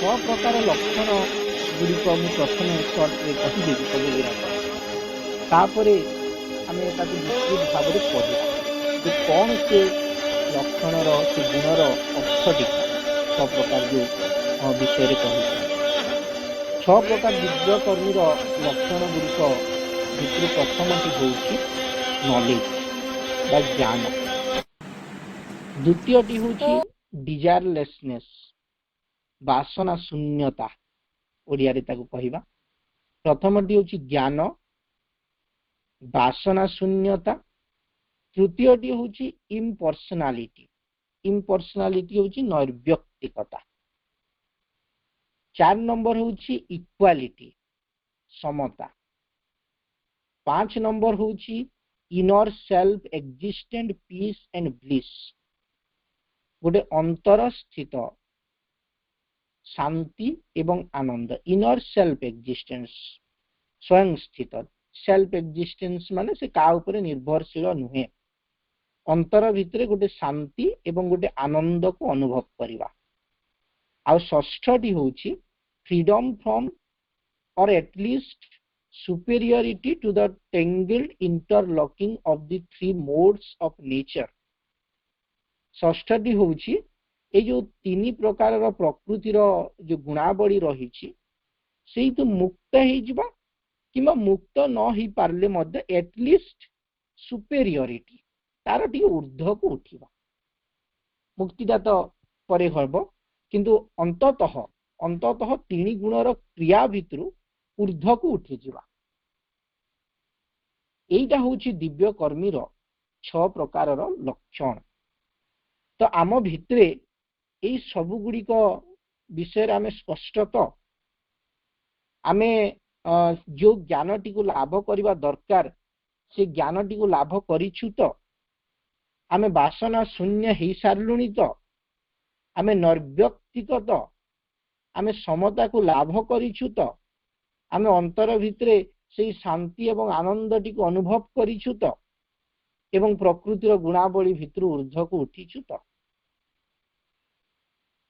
छह प्रकार लक्षण गुड़िक मुझे प्रथम सर्टे कहीदेवी सब गुड़ाक तापरे आम विस्तृत भाव में पढ़ा जो कौन से लक्षण से गुणर अर्थटी छह प्रकार जो विषय कही छह प्रकार दिव्यकर्मी लक्षण गुड़िक भितर प्रथमटी हूँ नॉलेज बा ज्ञान द्वितीयटी हूँ डिजायरलेसनेस वासना शून्यता ओडिया कहवा प्रथमटी हूँ ज्ञान वासना शून्यता तृतीयटी हूँ इम्पर्सनालिटी इम्पर्सनालिटी हूँ नैर्व्यक्तिकता 4 नंबर हूँ इक्वालिटी समता 5 नंबर हूँ inner self existent peace and bliss गोटे अंतर स्थित शांति एवं आनंद इनर सेल्फ एक्जिस्टेंस स्वयं स्थित सेल्फ एक्जिस्टेंस माने से का ऊपर निर्भरशील नुहे अंतर भितर गोटे शांति एवं गोटे आनंद को अनुभव करवा आ षष्ठटी हूँ फ्रीडम फ्रॉम और at least superiority to the tangled interlocking of the three modes of nature षष्ठटी हूँ ये जो 3 प्रकार प्रकृतिर जो गुणावली रही से तो मुक्त हो किंबा मुक्त न हो पारे मध्य एटलिस्ट सुपेरियरिटी तार टी ऊर्ध्व को उठा मुक्तिटा तो परे हम किंतु अंततः 3 गुणर क्रिया भितर ऊर्ध्व को उठी जावा एटा हूँ दिव्यकर्मीर 6 प्रकार लक्षण तो आम भितरे यही सबु गुड़िक विषय आम स्पष्ट तो आम जो ज्ञानटी को लाभ करने दरकार से ज्ञानटी को लाभ करिछु तो आम वासना शून्य हो सारूँ तो आम नैर्व्यक्तिक तो आम समता को लाभ करिछु तो आम अंतर भितरे से शांति एवं आनंदटी को अनुभव करिछु तो एवं प्रकृतिर गुणावली भितर ऊर्ध्व को उठीछु तो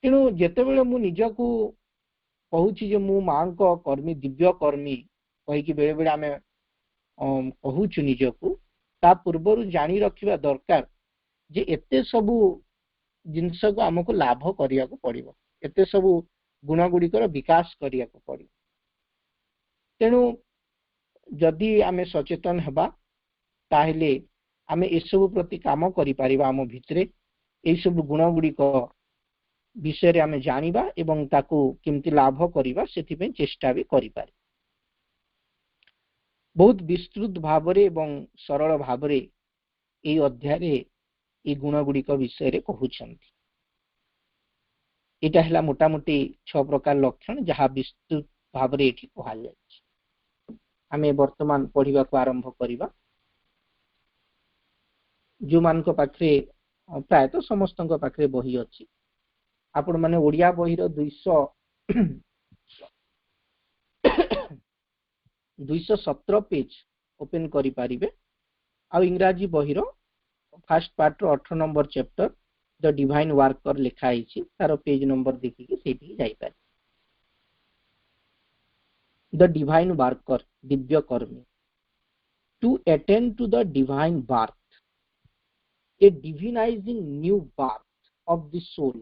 तेणु जेतेबेले मु निजकू कहूची जे मु मां को कर्मी दिव्य कर्मी कहीकि बेले बेले आम कहूचु निजकू ता पूर्वर जानी रखिबा दरकार जे एते सबु जिनस को आमको लाभ करिया को पड़िबो एते सबु गुण गुड़िकर विकास करिया को पड़िबो तेणु जदि आमे सचेतन हेबा ताहेले आमे एसबु प्रति काम करि परिबा आम भितरे एई सब गुण गुड़िक विषय आमे जानिबा एवं ताकू केमति लाभ करिबा सेति पे चेष्टा भी करि पारि बहुत विस्तृत भावरे एवं सरल भावरे एई अध्याय रे एई गुण गुड़िक विषय रे कहउछन्ति एटा हला मोटामोटी 6 प्रकार लक्षण जहाँ विस्तृत भावरे एठी कहल जाय आमे वर्तमान पढ़िबा को आरंभ करिबा जो मान को पाखरे प्राय तो समस्त को पाखरे बही अछि आपण माने ओडिया बही रो 217 पेज ओपन करि पारिबे आ इंग्रजी बही रो फर्स्ट पार्ट रो 18 number chapter the divine worker लिखा आइछि तार पेज नंबर देखि के सेठी जाई पारे the divine worker divya karmi to attain to the divine birth a divinizing new birth of the soul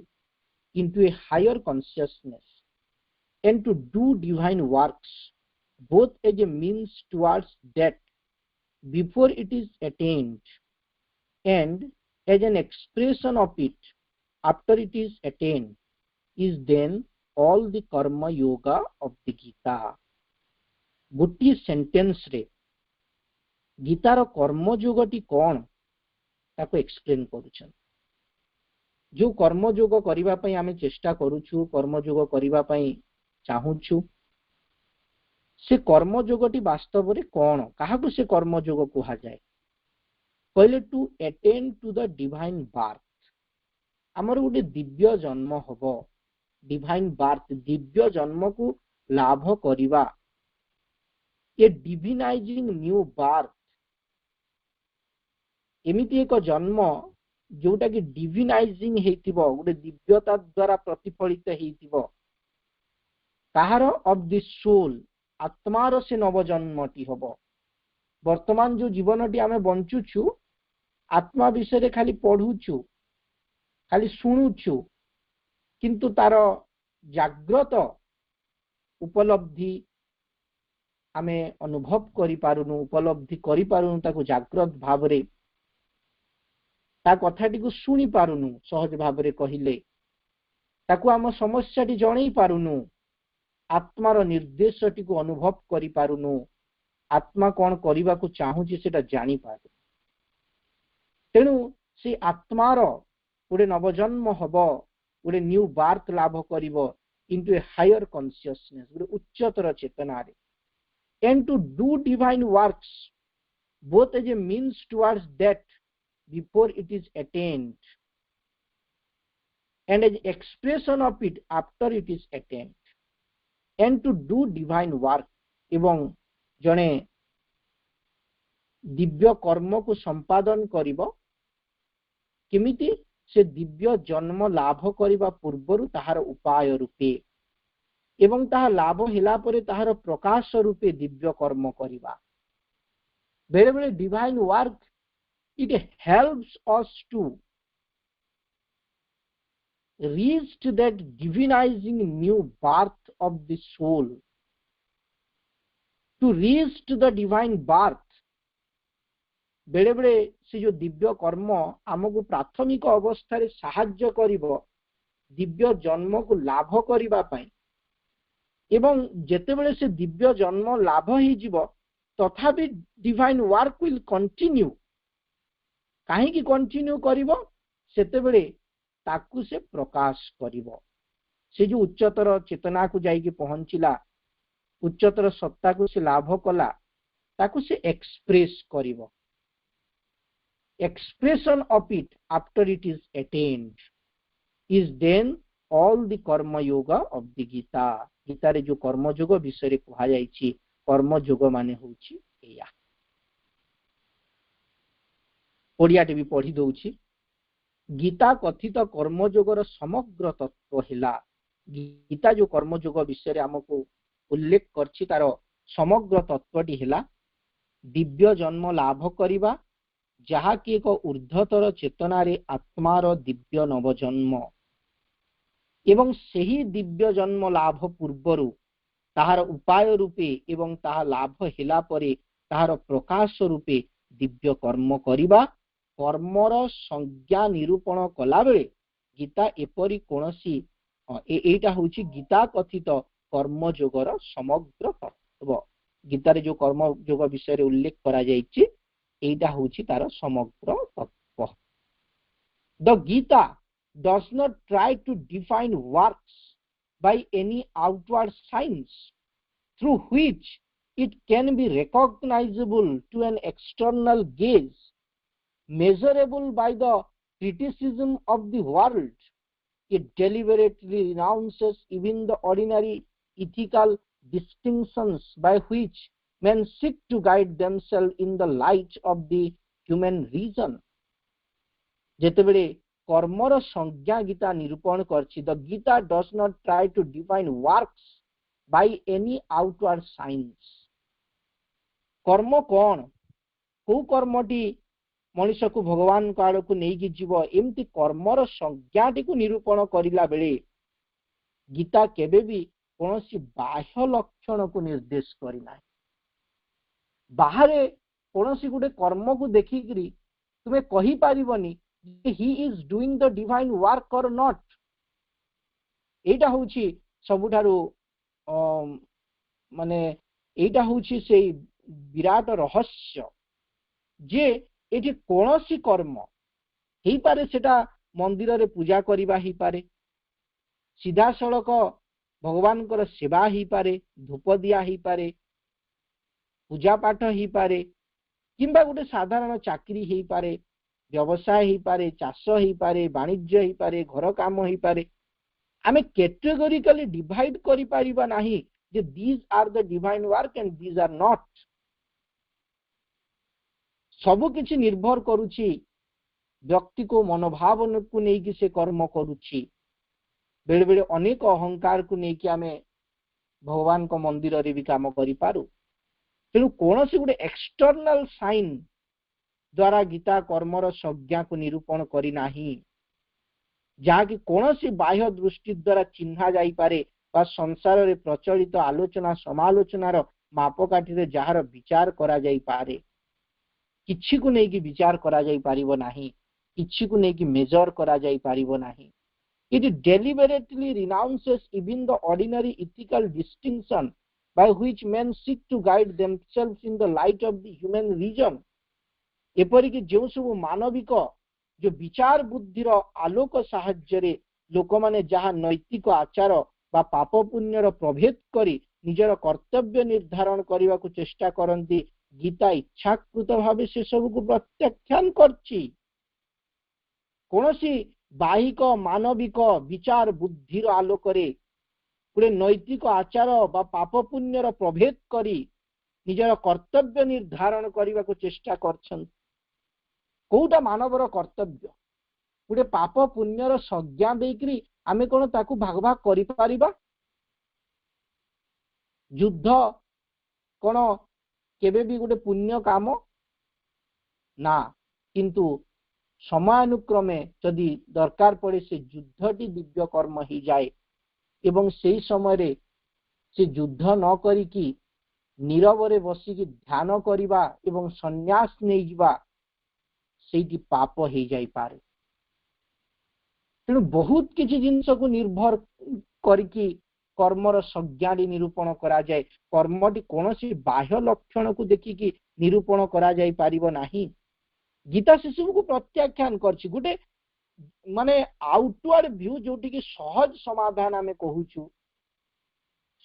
into a higher consciousness and to do divine works both as a means towards that before it is attained and as an expression of it after it is attained is then all the karma yoga of the Gita गोटी sentence रे guitar कर्मयोगटी कौन ताको explain करूछन जो कर्मयोग करिबा पई आमे चेष्टा करूछु कर्मयोग करिबा पई चाहूछु से कर्मयोगटी वास्तव रे कौन काहाकू से कर्मयोग कहा जाए कहले to attain to the divine birth हमर गोटे दिव्य जन्म हबो डिवाइन बर्थ दिव्य जन्म को लाभ करिबा ए डिविनाइजिंग न्यू बर्थ एमिति एक जन्म जोटा कि डिविनाइजिंग हेतिबो गोटे दिव्यता द्वारा प्रतिफलित हेतिबो କାହାର ଅଫ୍ ଦି ସୋଲ୍, ଆତ୍ମାର ସେ ନବଜନ୍ମଟି ହବ। ବର୍ତ୍ତମାନ ଯୋଉ ଜୀବନଟି ଆମେ ବଞ୍ଚୁଛୁ ଆତ୍ମା ବିଷୟରେ ଖାଲି ପଢୁଛୁ, ଖାଲି ଶୁଣୁଛୁ, କିନ୍ତୁ ତାର ଜାଗ୍ରତ ଉପଲବ୍ଧି ଆମେ ଅନୁଭବ କରିପାରୁନୁ, ଉପଲବ୍ଧି କରିପାରୁନୁ, ତାକୁ ଜାଗ୍ରତ ଭାବରେ ତା କଥାଟିକୁ ଶୁଣି ପାରୁନୁ। ସହଜ ଭାବରେ କହିଲେ ତାକୁ ଆମ ସମସ୍ୟାଟି ଜଣେଇ ପାରୁନୁ, ଆତ୍ମାର ନିର୍ଦ୍ଦେଶଟିକୁ ଅନୁଭବ କରିପାରୁନୁ, ଆତ୍ମା କଣ କରିବାକୁ ଚାହୁଁଛି ସେଟା ଜାଣିପାରୁ। ତେଣୁ ସେ ଆତ୍ମାର ଗୋଟେ ନବଜନ୍ମ ହବ, ଗୋଟେ ନ୍ୟୁ ବାର୍ଥ ଲାଭ କରିବ into a higher consciousness, ଗୋଟେ ଉଚ୍ଚତର ଚେତନାରେ, and to do divine works both as a means towards that before it is attained and as expression of it after it is attained, and to do divine work, ଏବଂ ଜଣେ ଦିବ୍ୟ କର୍ମକୁ ସମ୍ପାଦନ କରିବ କେମିତି? ସେ ଦିବ୍ୟ ଜନ୍ମ ଲାଭ କରିବା ପୂର୍ବରୁ ତାହାର ଉପାୟ ରୂପେ ଏବଂ ତାହା ଲାଭ ହେଲା ପରେ ତାହାର ପ୍ରକାଶ ରୂପେ ଦିବ୍ୟ କର୍ମ କରିବା। ବେଳେ ବେଳେ divine work it helps us to reach to that divinizing new birth of the soul, to reach to the divine birth। बेले बेले से जो दिव्य कर्म आमको प्राथमिक अवस्था साहाय्य करिब दिव्य जन्म को लाभ करिबा पई, एवं जेते बेले से दिव्य जन्म लाभ ही जीव तथापि डिवाइन वर्क विल कंटिन्यू। काहे कि कंटिन्यू करिब? सेते बेले ताकू से प्रकाश करिब। से जो उच्चतर चेतना को जाई के पहुंचिला, उच्चतर सत्ता को से लाभ कला, ताकू से एक्सप्रेस करिब। Expression of it after it is attained is then all the karma yoga of the Gita। Gita रे जो कर्म योग विषय कहा जाइछि, कर्म योग माने होछि एया। ओडियाटे भी पढ़ी दउछि। गीता कथित कर्म योगर समग्र तत्व हिला। गीता जो कर्म योग विषय हमको उल्लेख करछि तार समग्र तत्वटी हिला दिव्य जन्म लाभ करिबा, जहा कि एक ऊर्ध्वतर चेतना रे आत्मार दिव्य नवजन्म, एवं सही दिव्य जन्म लाभ पूर्वरु ताहार उपाय रूपे एवं ताहा लाभ हिला परे ताहार प्रकाश रूपे दिव्य कर्म करिबा। कर्मर संज्ञा निरूपण कला बेले गीता एपरी कोनसी एटा होछि गीता कथित कर्म योगर समग्र तत्व। गीता रे जो कर्म योग विषय रे उल्लेख करा जाइछि एटा होछि तार समग्र तत्व। The Gita does not try to define works by any outward signs through which it can be recognizable to an external gaze, measurable by the criticism of the world. It deliberately renounces even the ordinary ethical distinctions by which men seek to guide themselves in the light of the human reason। जेतेबेले कर्मर संज्ञा गीता निरूपण करछि, the Gita does not try to define works by any outward science. कर्म कौन, को committee मनुष्य को भगवान को आड़ को नहीं जीव, एमती कर्मर संज्ञाटी को निरूपण करिला बेले गीता केबे भी कोनोसी बाह्य लक्षण को निर्देश करिना। बाहरे कोनोसी गुटे कर्म को देखिकरी तुमे कहि पारिबनी he is doing the divine work or not। एटा होछि सबुठारु माने एटा होछि से विराट रहस्य जे एठी कोनोसी कर्म हेई पारे, सेटा मंदिर रे पूजा करिबा ही पारे, सीधा सड़क भगवान कर सेवा ही पारे, धूप दिया ही पारे, पूजा पाठ ही पारे, किंबा गोटे साधारण चाकरी ही पारे, व्यवसाय ही पारे, चाष ही पारे, वाणिज्य ही पारे, घर काम ही पारे। आमे कैटेगोरिकली डिवाइड करि परिबा नाही जे these are the divine work and these are not. सब किछि निर्भर करूछि व्यक्ति को मनोभावन को नहीं कि से कर्म करूछि। बेले बेले अनेक अहंकार को नहीं कि आमे भगवान को मंदिर रे भी काम करि पारु तेणु कौन सी गोटे एक्सटर्नाल साइन द्वारा गीता कर्मर संज्ञा को निरूपण करी नाही जहाँकि कौन सी बाह्य दृष्टि द्वारा चिन्हा जाई पारे बा संसार रे प्रचलित आलोचना समालोचनार मापकाठी रे जार विचार करा जाई पारे किछि को नहीं कि विचार करा जाई पारिबो नाही किछि को नहीं कि मेजर करा जाई पारिबो नाही it deliberately renounces even the ordinary ethical distinction by which men seek to guide themselves in the light of the human reason एपरिक जो सब मानविक जो विचार बुद्धिर आलोक साहाय्य लोक माने जहाँ नैतिक आचार बा पाप पुण्यर प्रभेद करी निजर कर्तव्य निर्धारण करने को चेष्टा करती गीता इच्छाकृत भाव से सब को प्रत्याख्यान करछि कौन सी बाहिक मानविक विचार बुद्धिर आलोक गोटे नैतिक आचार बा पाप पुण्यर प्रभेद करी निजर कर्तव्य निर्धारण करने को चेष्टा करछन कोटा मानवर कर्तव्य गोटे पाप पुण्यर संज्ञा देकरी आमे कोन ताकू भाग भाग करि पारिबा युद्ध कोन केबे भी गोटे पुण्य काम ना किंतु समानुक्रमे यदि दरकार पड़े से युद्धटी दिव्य कर्म ही जाए एवं से समय रे से युद्ध न करिकी नीरव रे बसिकी ध्यान करिबा एवं संन्यास नै जिबा सेठी पाप ही जाई पारे तेणु बहुत किसी जिनस को निर्भर करिकी कर्मर संज्ञा निरूपण करा जाए कर्मटी कौन सी बाह्य लक्षण को देखिकी निरूपण करा जाई पारिबो नाही गीता से सब को प्रत्याख्यान करछि गुटे माने आउटवर्ड व्यू जोटी की सहज समाधान आमे कहूछु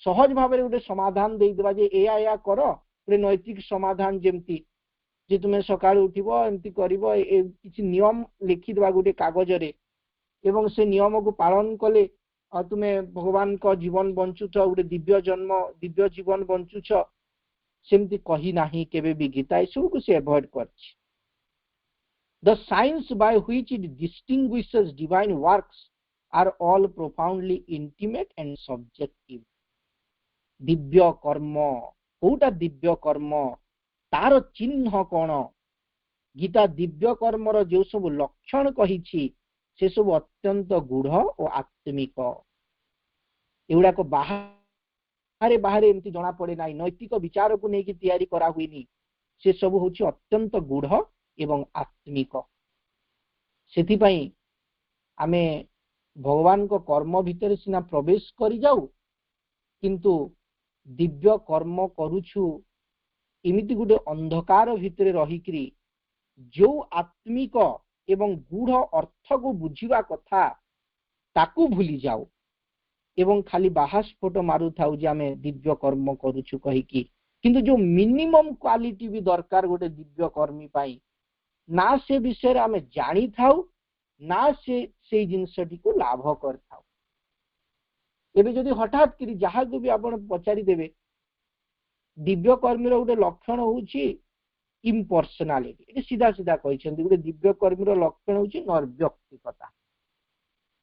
सहज भाव गोटे समाधान दे देबा जे एया एया करो गोटे नैतिक समाधान जेमती जे तुमे सकाळ उठिबो एमती करिवो किछि नियम लिखि देबा गोटे कागज रे एवं से नियम को पालन कले तुमे भगवान को जीवन बंचुछ गोटे दिव्य जन्म दिव्य जीवन बंचुछ सेमती कही नाही केबे भी गीता सब को से अवॉइड करछि The signs by which it distinguishes divine works are all profoundly intimate and subjective. Divya कर्म कोटा दिव्य कर्म तार चिन्ह कौन गीता दिव्य कर्मर जो सब लक्षण कही से सब अत्यंत गूढ़ और आत्मिक एगुड़ा को बाहर बाहर एमती जना पड़े ना नैतिक विचार को लेकिन तैयारी करा हुईनी से सब हूँ अत्यंत गूढ़ एवं आत्मिक सेथिपाई आमे भगवान को कर्म भितर सिना प्रवेश करि जाऊ किंतु दिव्य कर्म करूछु इमिति गुटे अंधकार भितर रहिकरी जो आत्मिक एवं गूढ़ अर्थ को बुझिबा कथा ताकू भूली जाऊ एवं खाली बाहास्फोट मारू थाउ जे आमे दिव्य कर्म करूछु कहिकी किंतु जो मिनिमम क्वालिटी भी दरकार गोटे दिव्य कर्मी पाई ना से विषय आमे जानी थाउ ना से जिनसटी को लाभ कर थाउ एबे जदि हठात करी जहा को भी आपण पचारि देबे दिव्य कर्मी रो गोटे लक्षण होउची इम्पर्सनालिटी एटी सीधा सीधा कहिसेंती गोटे दिव्य कर्मी रो लक्षण होउची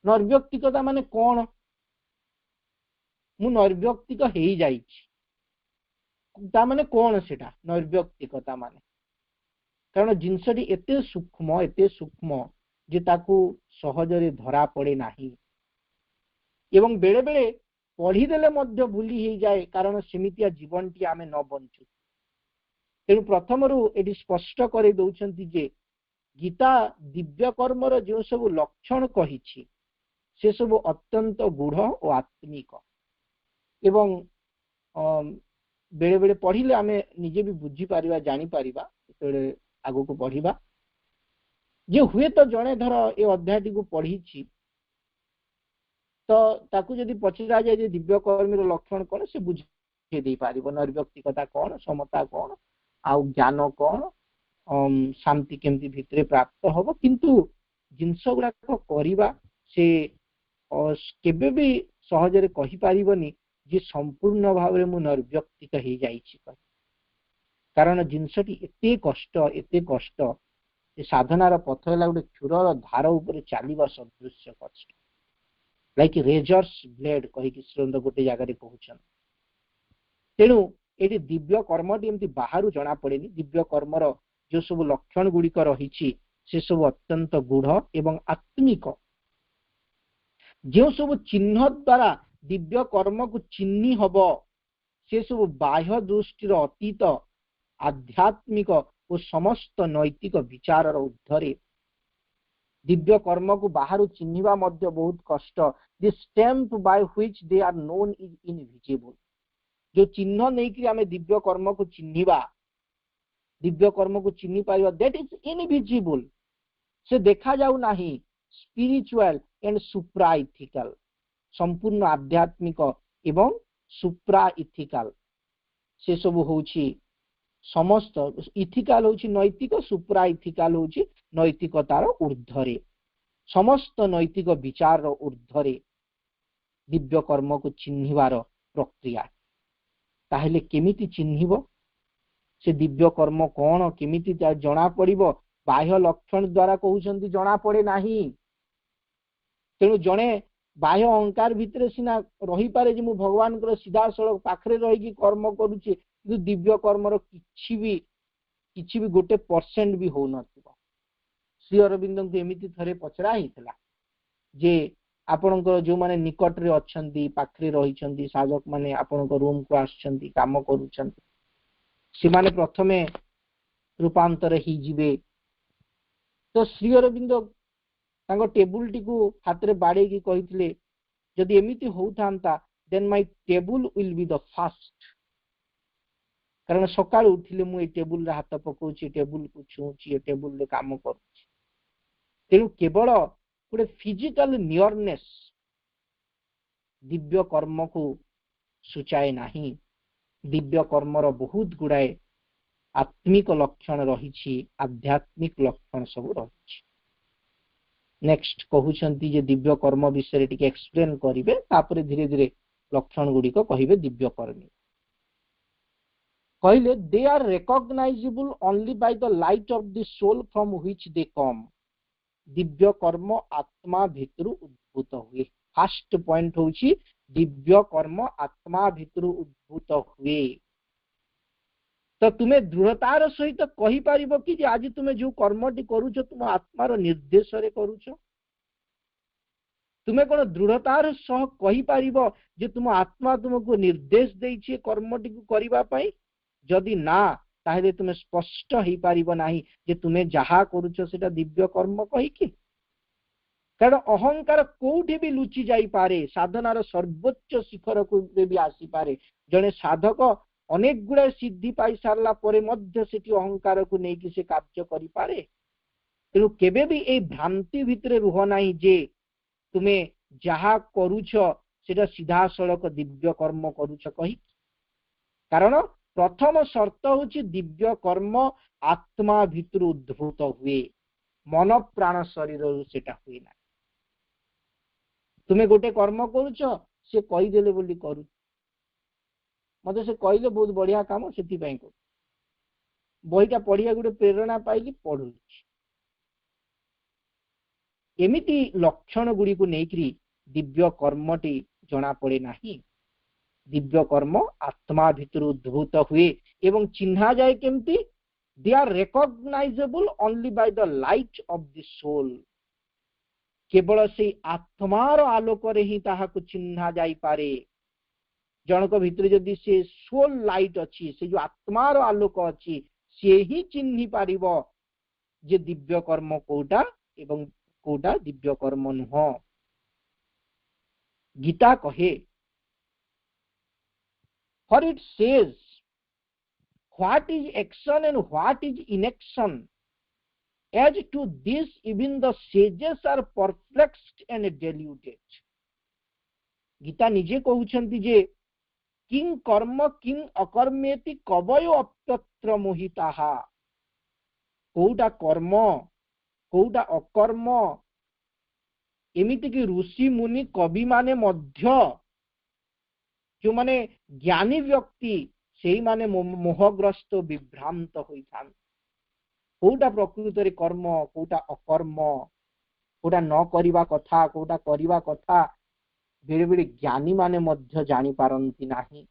नर्व्यक्तिकता माने कोन मु नर्व्यक्तिक हेई जाईछि ता माने कोन सेटा नर्व्यक्तिकता माने कारण जिनसटी एते सूक्ष्म जे ताकू सहजरे धरा पड़े नाही एवं बेले बेले पढ़ी देले मध्य भूली ही जाए कारण सेमितिया जीवनटी आमे न बंचु तेणु प्रथम रु एटी स्पष्ट करे दउछंती जे गीता दिव्य कर्मर जो सब लक्षण कहिछि से सब अत्यंत गूढ़ और आत्मिक एवं बेले बेले पढ़िले आमे निजे भी बुझी पारिबा जानी पारिबा तेरे आगो को पढ़िबा जे हुए तो जने धर ए अध्यायटी को पढ़ी तो ताकू जदि पचरा जाए जे दिव्य कर्मी लक्षण कौन से बुझे दे पारिबो नर्व्यक्तिकता कौन समता कौन आउ ज्ञान कौन शांति केमती भितरे प्राप्त होबो किंतु जिनस गुडा करिबा से केबे भी सहजरे कहि पारिबोनी जे संपूर्ण भाव रे मु नर्व्यक्तिक हे जाईछि कारण जिनसटी एते कष्ट साधनार पथ है गोटे क्षुरर धार उपर चलवा सदृश्य कष्ट लाइक रेजर्स ब्लेड कहीकि श्रीरंद गोटे जगह कहउछन तेणु ये दिव्य कर्मटी एमती बाहर जना पड़े दिव्य कर्मर जो सब लक्षण गुड़िक रही से सब अत्यंत गूढ़ एवं आत्मिक जो सब चिन्ह द्वारा दिव्य कर्म को चिन्ह हब से सब बाह्य दृष्टिर अतीत आध्यात्मिक और समस्त नैतिक विचार ऊर्ध्वे दिव्य कर्म को बाहर चिन्हिबा मध्य बहुत कष्ट the stamp by which they are known is invisible जो चिन्ह नहीं कि आमे दिव्य कर्म को चिन्हिबा दिव्य कर्म को चिन्हि पाइबा दैट इज इनविजिबल से देखा जाऊ नाही स्पिरिचुअल एंड सुप्रा इथिकल संपूर्ण आध्यात्मिक एवं सुप्रा इथिकल से सब होची समस्त इथिकल होची नैतिक सुप्रा इथिकल होची नैतिकतार ऊर्ध्वरे समस्त नैतिक विचार ऊर्ध्वरे दिव्य कर्म को चिन्हिबार प्रक्रिया ताहले केमिति चिन्हिब से दिव्य कर्म कौन केमिति जना पड़िबो बाह्य लक्षण द्वारा कहउछंती जना पड़े नाही तेणु जणे बाह्य अहंकार भितर सिना रही पारे जे मु भगवान को सीधा सड़क पाखरे रही की कर्म करूची कि दिव्य कर्मर किछि भी गोटे % भी हो नथिबो श्री अरविंद को एमिति थरे पचरा हितला जे आपनकर जो माने निकट रे अछंती पाखरे रहिछंती साधक माने आपनकर रूम को आछंती काम करूछंती से माने प्रथमे रूपांतर ही जिवे तो श्री अरविंद तांको टेबुल टी को हाथ रे बाड़े की कहितले जदि एमिति होउथांता then my table will be the first कारण सकाळ उठिले मु ए टेबुल रे हाथ पकोची टेबुल को छुची ए टेबुल रे काम करूची तेणु केवल गोटे फिजिकल नियरनेस दिव्य कर्म को सूचाए नाही दिव्य कर्मर बहुत गुड़ाए आत्मिक लक्षण रही आध्यात्मिक लक्षण सब रही नेक्स्ट कहउछंती जे दिव्य कर्म विषय टिके एक्सप्लेन करिवे तापरे धीरे धीरे लक्षण गुड़िक कहिबे दिव्य कर्मी कहले they are recognisable only by the light of the soul from which they come दिव्य कर्म आत्मा भितर उद्भूत हुए फर्स्ट पॉइंट होची दिव्य कर्म आत्मा भितर उद्भूत हुए तो तुम्हें दृढ़तार सहित कहि पारिबो कि जे आज तुम्हें जो कर्मटी करूछ तुम आत्मार निर्देश रे करूछ तुम्हें कोन दृढ़तार सह कहि पारिबो जे तुम आत्मा तुमको निर्देश देइछे कर्मटी को करिबा पई जदि ना ताहले तुम्हें स्पष्ट ही पारिबो नाही जे तुम्हें जहा करूछ सेटा दिव्य कर्म कहि कि कारण अहंकार कोठी भी लुचि जाई पारे साधनार सर्वोच्च शिखर को भी आसी पारे जने साधक अनेक गुड़ा सिद्धि पाई सारला परे मध्य सेठी अहंकार को नहीं कि से कार्य करि पारे तेणु केबे भी ए भ्रांति भितरे रुह नाही जे तुम्हें जहा करूछ सेटा सीधा सड़क दिव्य कर्म करूछ कहि कारण प्रथम शर्त होची दिव्य कर्म आत्मा भितर उद्भूत हुए मन प्राण शरीर सेटा हुए ना तुम्हें गोटे कर्म करूछ से कहि देले बोली करू मते से कहले बहुत बढ़िया काम से बहीटा पढ़िया गोटे प्रेरणा पाई पढ़ू एमिति लक्षण गुड़ी को लेकिन दिव्य कर्मटी जना पड़े नाही दिव्य कर्म आत्मा भितर उद्भूत हुए एवं चिन्हा जाए केमती they are recognisable only by the light of the soul केवल से आत्मार आलोक रे ही ताहा को चिन्हा जाई पारे जनक भितर जदि से सोल लाइट अच्छी से जो आत्मार आलोक अच्छी से ही चिन्हि पारिबो जे दिव्य कर्म कोटा एवं कोटा दिव्य कर्म नुह गीता कहे for it says what is action and what is inaction as to this even the sages are perplexed and deluded Gita निजे कहउछंती जे किं कर्म किं अकर्मेति कवयो अप्यत्र मोहिताहा कोउटा कर्म कोउटा अकर्म एमिति कि ऋषि मुनि कवि माने मध्य जो माने ज्ञानी व्यक्ति सेही माने मोहग्रस्त विभ्रांत होइथान कोउटा प्रकृत रे कर्म कोउटा अकर्म कोउटा न करिवा कथा कोउटा करिवा कथा बेरे बेरे ज्ञानी माने मध्य जानी पारंती नाही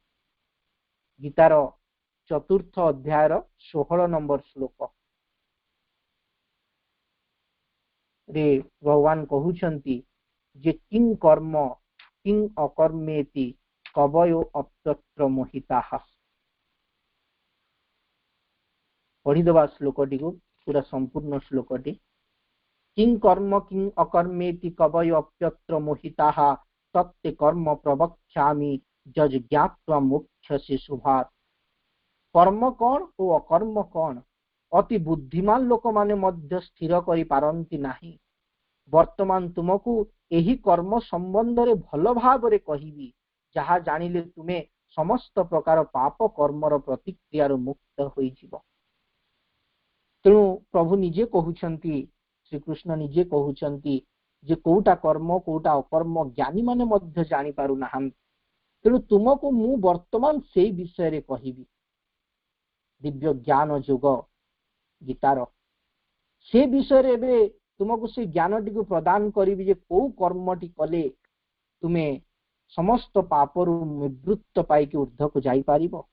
गीतार चतुर्थ अध्याय 16 नंबर श्लोक रे भगवान कहउछंती जे किं कर्म किं अकर्मेति कवयो अप्यत्र मोहिताः। पढ़ीदबा श्लोकटी को पूरा संपूर्ण श्लोकटी। किं कर्म किं अकर्मेति कवयो अप्यत्र मोहिताः तत्ते कर्म प्रवक्ष्यामि जज ज्ञात्वा मोक्षसे शुभात्। कर्म कौन और अकर्म कौन अति बुद्धिमान लोक माने मध्य स्थिर करि पारंती नाही। वर्तमान तुमको एही कर्म संबंध रे भल भाव रे कहिबी जहा जानिले तुमे समस्त प्रकार पाप कर्मर प्रतिक्रिया मुक्त होई जीव। तेणु प्रभु निजे कहउछंती, श्री कृष्ण निजे कहउछंती जे कोटा कर्म कोटा अकर्म ज्ञानी माने मध्य जानि पारु नाहन। तेणु तुमको मु वर्तमान से विषय रे कहिबी। दिव्य ज्ञान जोग गीतार से विषय रे बे तुमको से ज्ञान टी को प्रदान करी जे को कर्म टी कले तुमे समस्त पापरु निवृत्त पाई के ऊर्ध्व को जाई पारिबो।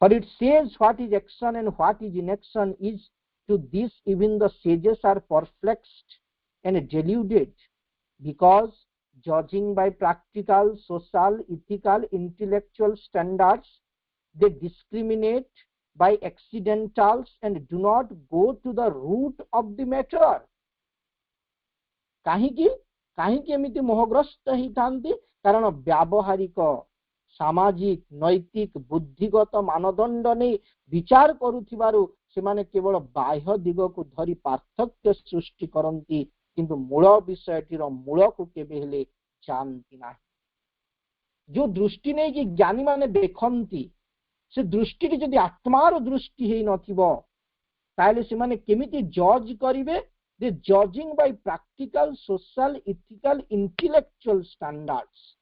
For it says what is action and what is inaction is to this even the sages are perplexed and deluded, because judging by practical, social, ethical, intellectual standards, they discriminate by accidentals and do not go to the root of the matter. काहीकि एमिति मोहग्रस्त ही थांती कारण व्यावहारिक सामाजिक नैतिक बुद्धिगत मानदंड नहीं विचार करुथिबारु सेमाने केवल बाह्य दिग को धरी पार्थक्य सृष्टि करंती किंतु मूल विषयटीर मूल को केबे हेले जानती नाही। जो दृष्टि नहीं कि ज्ञानी माने देखंती से दृष्टि की जदि आत्मार दृष्टि हेई नथिबो ताले सेमाने केमिति जज करिवे they judging by practical social ethical intellectual standards.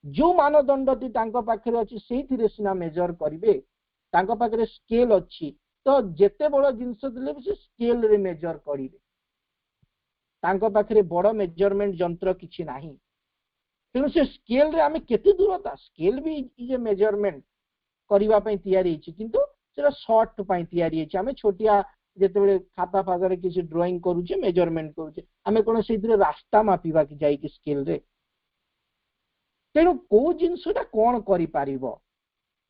जो मानदंडटी तांको पाखरे अछि सेहिथिरे सिना मेजर करिवे। तांको पाखरे स्केल अछि तो जेते बड़ जिंस दिले से स्केल रे मेजर करिवे। तांको पाखरे बड़ मेजरमेंट यंत्र किछि नाही। तेणु से स्केल रे आमे केते दूरता स्केल भी इज मेजरमेंट करिवा पई तयारी अछि किंतु सेरा शॉर्ट पई तयारी अछि। आमे छोटिया जेते खाता फागर किछि ड्राइंग करूचे मेजरमेंट करूचे आमे कोन सेथिरे रास्ता मापिबा कि जाई कि स्केल रे। तेणु को जिनसटा कौन करि पारिबो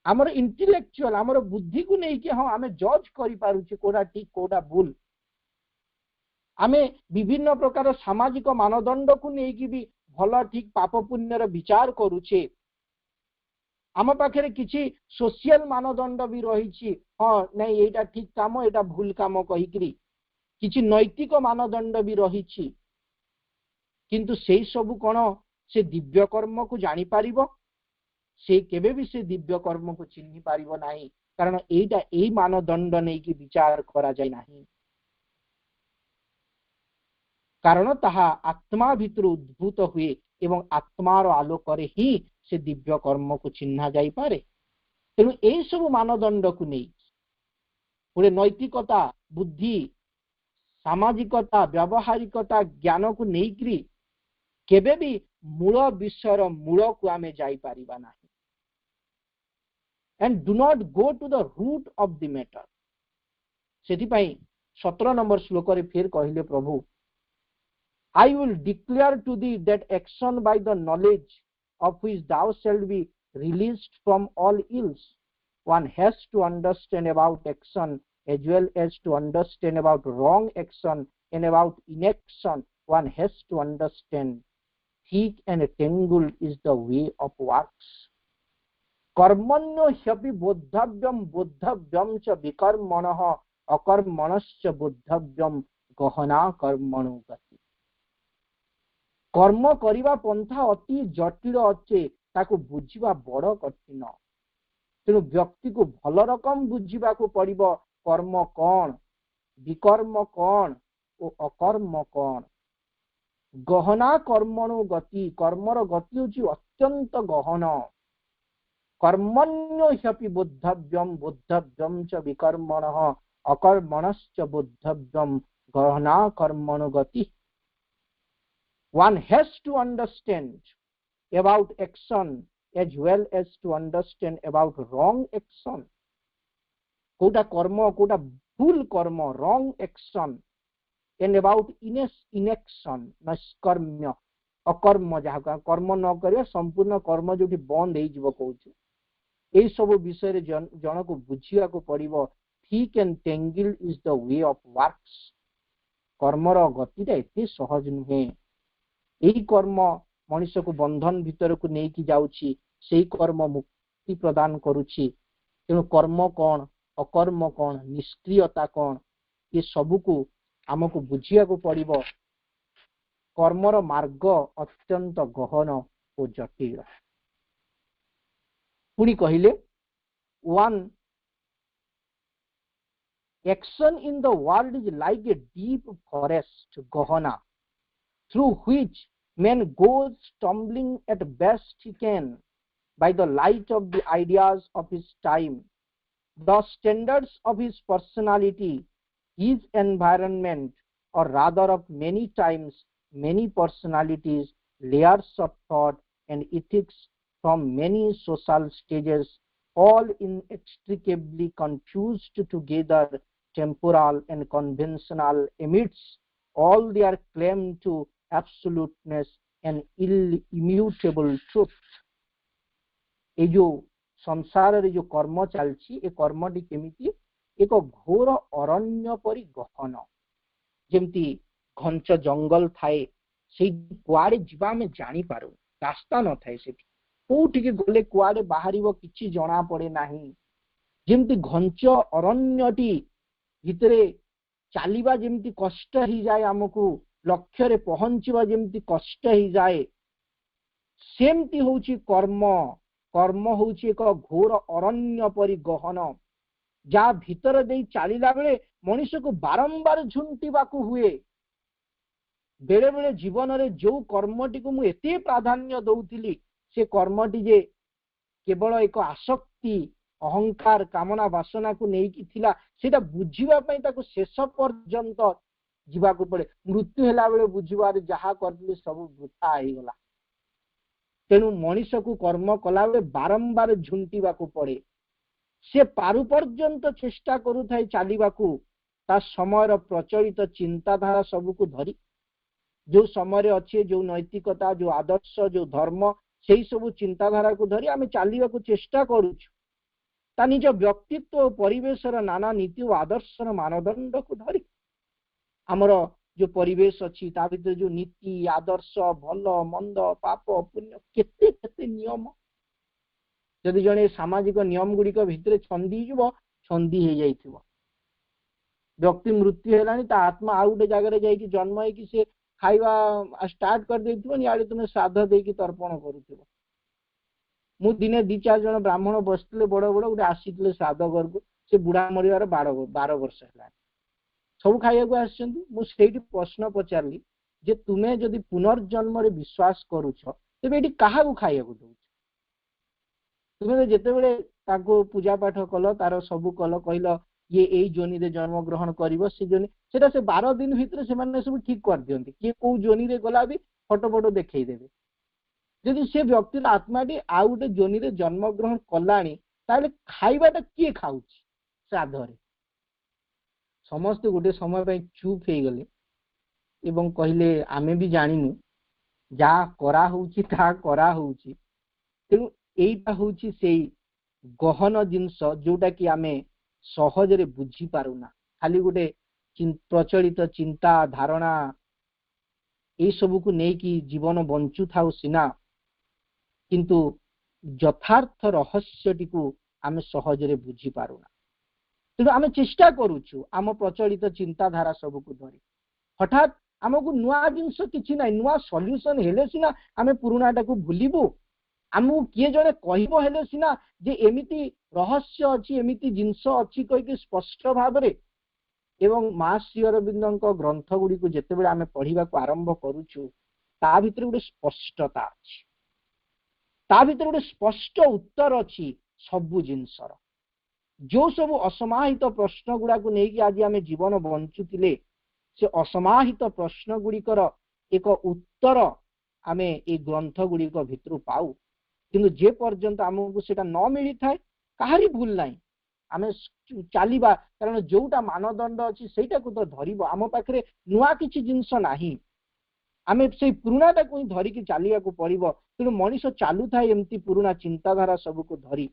हमर इंटेलेक्चुअल हमर बुद्धि को नहीं कि हाँ आमे जज करि पारुचे कोडा ठीक कोडा भूल। आमे विभिन्न प्रकार सामाजिक मानदंड को नहीं कि भी भल ठीक पाप पुण्यर विचार करूचे। आम पाखे किछि सोशल मानदंड भी रही हाँ नहीं एटा ठीक काम एटा भूल काम कहिकरी किछि नैतिक मानदंड भी रही किंतु से सब कौन से दिव्य कर्म को जानी पारिबो से केबे भी से दिव्य कर्म को चिन्हि पारिबो नाही कारण एटा एई मानदंड नहीं कि विचार करा जाय नाही कारण ताहा आत्मा भितर उद्भूत हुए एवं आत्मार आलोक रे ही से दिव्य कर्म को चिन्हा जाई पारे। तेणु एई सब मानदंड को नहीं पुरे नैतिकता बुद्धि सामाजिकता व्यावहारिकता ज्ञान को नहीं करी केबे भी मूल विषयर मूल को आमे जाई पारिबा नाही। And do not go to the root of the matter. सेति पई 17 नंबर श्लोक रे फिर कहिले प्रभु I will declare to thee that action by the knowledge of which thou shalt be released from all ills. One has to understand about action as well as to understand about wrong action and about inaction. One has to understand thick and tangled is the way of works. कर्मण्यो ह्यपि बोद्धव्यम बोद्धव्यम च विकर्मणः अकर्मणश्च बोद्धव्यम गहना कर्मणो गति। कर्म करिवा पंथा अति जटिल अच्छे ताको बुझिबा बड़ कठिन। तेणु व्यक्ति को भल रकम बुझिबा को पड़िबो कर्म कौन विकर्म कौन और अकर्म कौन। गहना कर्मणो गति कर्मर गति होची अत्यंत गहन। कर्मण्यो ह्यपि बोद्धव्यम बोद्धव्यम च विकर्मणः अकर्मणश्च बोद्धव्यम गहना कर्मणो गति। One has to understand about action as well as to understand about wrong action, Kota कर्म कोटा भूल कर्म wrong action, and about inaction नष्कर्म्य अकर्म जहाँ कर्म न कर संपूर्ण कर्म जो बंद हो कौच यही सब विषय जन को बुझा पड़ो thick and tangle is the way of works कर्मर गतिटा एते सहज नुहे यही कर्म मनुष्य को बंधन भीतर को लेकिन जाऊँगी से कर्म मुक्ति प्रदान करुच्ची तेणु कर्म कौन अकर्म कौन निष्क्रियता कौन ये सबको आमको बुझिया को पड़ो कर्मर मार्ग अत्यंत गहन और जटिल पुणी कहले one action in the world is like a deep forest गहना through which man goes stumbling at best he can by the light of the ideas of his time, the standards of his personality, his environment, or rather of many times many personalities, layers of thought and ethics from many social stages, all inextricably confused together, temporal and conventional, amidst all their claim to absoluteness and immutable truth. ये जो संसार रे जो कर्म चलछि ए committee केमिति एक घोर अरण्य परि गहन जेमती घंच जंगल थाए से कुआड़े जीवा में जानी पारू रास्ता न थाए से कोठी के गले कुआड़े बाहरिबो किछि जणा पड़े नाही जेमती घंच अरण्यटी भितरे चालिबा जेमती कष्ट ही जाए हमकु लक्ष्य रे पहुंचवा जेमती कष्ट ही जाए सेमती होची कर्म कर्म होची एक घोर अरण्य परि गहन जा भीतर दे चलिला बेले मनुष्य को बारंबार झुंटीबाकू हुए बेले बेले जीवन रे जो कर्मटी को मु एते प्राधान्य दउथिली से कर्मटी जे केवल एक आसक्ति अहंकार कामना वासना को नेकी थिला सेटा बुझिबा पई ताको शेष पर्यंत जीवा को पड़े मृत्यु हेला बेले बुझिबार जहा करले सब वृथा आइ गला तेणु मनुष्य को कर्म कला बेले बारंबार झुंटीबा को पड़े से पारु पर्यंत चेष्टा करूथाय चालिबाकू ता समय प्रचलित चिंताधारा सब को धरी जो समय अच्छे जो नैतिकता जो आदर्श जो धर्म से सब चिंताधारा को धरी आम चलने चेष्टा करुचु ता निज व्यक्तित्व और परिवेशर नाना नीति और आदर्शर मानदंड को धरी आमर जो परिवेश अच्छी ता भीतर जो नीति आदर्श भल मंद पाप पुण्य केते केते नियम जदि जने सामाजिक नियम गुड़िक भितर छंदी छंदी हो जाइथिबो व्यक्ति मृत्यु हेलानी ता आत्मा आउ गोटे जगह जाइकी जन्म होइकी से खाइबा स्टार्ट कर देइथिबो याडे तुमे श्राद्ध देकी तर्पण करूथिबो मु दिने 2-4 जन ब्राह्मण बसथिले बड़ बड़ गोटे आसीथिले श्राद्ध घर को से बुढ़ा मरिवार 12 वर्ष हेलानी सब खाइया को आछंती मु सेठी प्रश्न पचारली जे तुमे जदि पुनर्जन्म रे विश्वास करूछ तेबे एठी काहा को खाइया को दउछ तुमे जेते बेले ताको पूजा पाठ कल तार सब कल कहल ये एई जोनी रे जन्म ग्रहण करिवो से जोनी सेटा से 12 दिन भितर से माने सब ठीक कर दियंती कि को जोनी रे गला भी फोटो फोटो देखै देबे जदि से व्यक्ति आत्माटी आउ गोटे जोनी रे जन्म ग्रहण कलानी ताले खाइबाटा किए खाउछ श्राद्ध रे समस्त गोटे समय पे चुप हो गले एवं कहले आमे भी जानिनु जा करा होउची ता करा होउची तेणु एइटा होउची सेई गहन जिंस जोटा कि आमे सहज रे बुझी पारुना खाली गोटे प्रचलित चिंता धारणा ए सब को नहीं कि जीवन बंचु थाउ सिना किंतु यथार्थ रहस्यटी को आमे सहज रे बुझी पारुना तेणु आमे चेष्टा करूछु आम प्रचलित चिंताधारा सब को धरी हठात आमको नुआ जिनस किछि नै नुआ सॉल्यूशन हेले सिना आमे पुराणाटा को भूलिबो आमको किए जने कहबो हेले सिना जे एमिति रहस्य अछि एमिति जिनस अछि कहि कि स्पष्ट भाव रे एवं मां श्री अरविंदक ग्रंथ गुडी को जेते बेले आमे पढिबा को आरंभ करूछु ता भितर गोटे स्पष्टता अछि ता भितर गोटे स्पष्ट उत्तर अछि सबु जिनसर जो सब असमाहित प्रश्न गुडा को नेकी आज आमे जीवन बंचुतिले से असमाहित प्रश्न गुड़िकर एक उत्तर आमे ए ग्रंथ गुड़िक भितर पाऊ किंतु जे पर्यंत आमको सेटा न मिली थाए काहारी भूल नाही आमे चलीबा कारण जोटा मानदंड अछि सेटा को तो धरिबो आम पाखरे नुआ किछि जिंस नाही आमे से पुराणाटा को धरिकी चलिया को पड़िबो तेणु मनीष चालू थाए एमती पुराणा चिंताधारा सब को धरी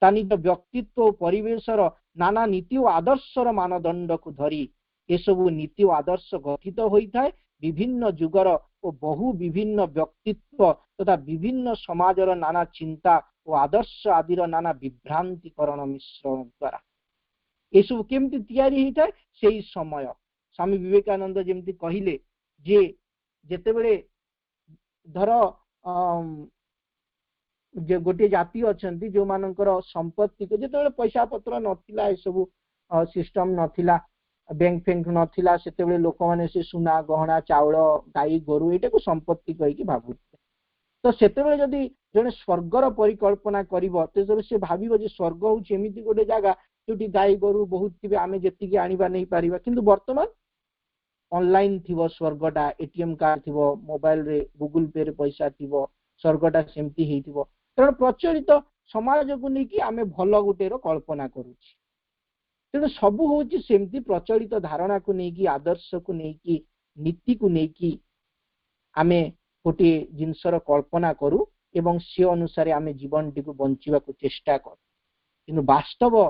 ता निज व्यक्तित्व परिवेशर नाना नीति और आदर्शर मानदंड को धरी ये सब नीति और आदर्श गठित होता है विभिन्न जुगर और बहु विभिन्न व्यक्तित्व तथा विभिन्न समाजर नाना चिंता और आदर्श आदिर नाना विभ्रांतिकरण मिश्रण द्वारा ये सब केमती तैयारी होता है से समय स्वामी विवेकानंद जमती कहले जे जेते बेले धर जे गोटे जाति अच्छी जो मानकर संपत्ति को जिते पैसा पत्र नथिला सब सिस्टम नथिला बैंक फैंक नथिला सेते लोक मैंने से सुना गहना चाउल गाई गोरु एटा को संपत्ति कहीकि भाबुथे तो सेते जदि जड़े स्वर्गर परिकल्पना करिवो तो से भाबिबो जे स्वर्ग होउछि एमिति गोटे जगह जोटी गाई गोरु बहुत थिबे आमे जेतिकी आनिबा नहीं पारिबा किंतु वर्तमान ऑनलाइन थिबो स्वर्गटा एटीएम कार्ड थिबो मोबाइल रे गूगल पे रे पैसा थिबो स्वर्गटा सेमती हेइथिबो कारण प्रचलित समाज को लेकिन आमे भल गोटे कल्पना करुछि तेणु सब हूँ सेमती प्रचलित धारणा को लेकिन आदर्श को लेकिन नीति को लेकिन आमे गोटे जिनसर कल्पना करू एवं से अनुसार आमे जीवन टी को बंचिबा को चेष्टा कर किंतु वास्तव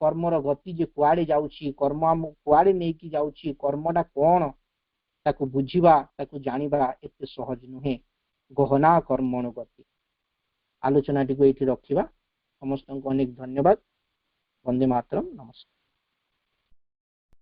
कर्मर गति जे कुआडे जाउछि कर्म आम कुआडे नेकी जाउछि कर्मटा कोन ताकू बुझिबा ताकू जानिबा एते सहज नुहे गहना कर्मण गति आलोचना टी को एठी रखिबा समस्त को अनेक धन्यवाद वंदे मातरम नमस्कार।